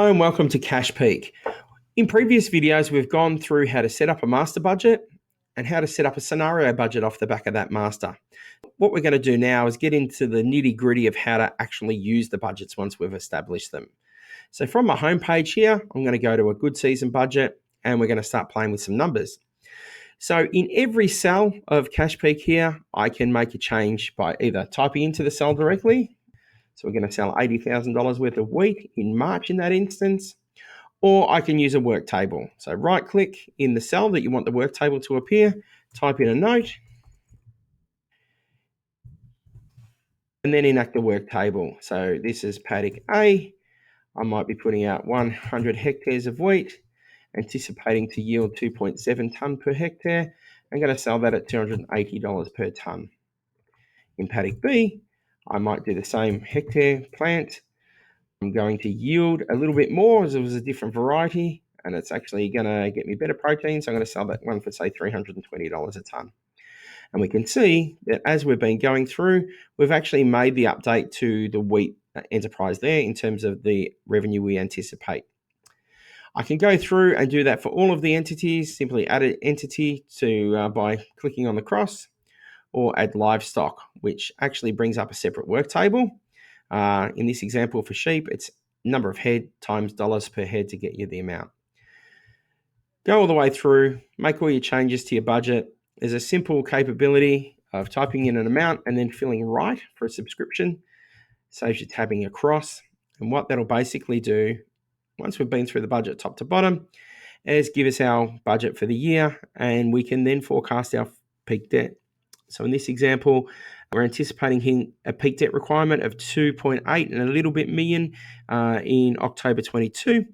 Hello and welcome to CashPeek. In previous videos, we've gone through how to set up a master budget and how to set up a scenario budget off the back of that master. What we're going to do now is get into the nitty-gritty of how to actually use the budgets once we've established them. So from my homepage here, I'm going to go to a good season budget and we're going to start playing with some numbers. So in every cell of CashPeek here, I can make a change by either typing into the cell directly. So we're going to sell $80,000 worth of wheat in March in that instance, or I can use a work table. So right click in the cell that you want the work table to appear, type in a note, and then enact the work table. So this is paddock A. I might be putting out 100 hectares of wheat, anticipating to yield 2.7 tonne per hectare. I'm going to sell that at $280 per tonne. In paddock B, I might do the same hectare plant. I'm going to yield a little bit more as it was a different variety, and it's actually going to get me better protein. So I'm going to sell that one for, say, $320 a tonne. And we can see that as we've been going through, we've actually made the update to the wheat enterprise there in terms of the revenue we anticipate. I can go through and do that for all of the entities, simply add an entity to by clicking on the cross, or add livestock, which actually brings up a separate work table. In this example for sheep, it's number of head times dollars per head to get you the amount. Go all the way through, make all your changes to your budget. There's a simple capability of typing in an amount and then filling right for a subscription. Saves you tabbing across. And what that'll basically do, once we've been through the budget top to bottom, is give us our budget for the year, and we can then forecast our peak debt. So in this example, we're anticipating a peak debt requirement of 2.8 and a little bit million in October 22.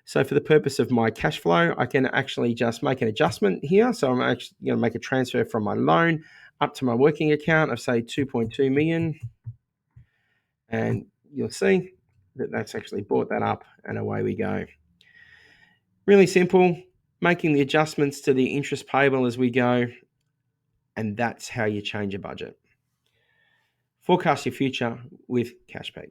So for the purpose of my cash flow, I can actually just make an adjustment here. So I'm actually going to make a transfer from my loan up to my working account of, say, 2.2 million. And you'll see that that's actually brought that up, and away we go. Really simple, making the adjustments to the interest payable as we go. And that's how you change a budget. Forecast your future with CashPeek.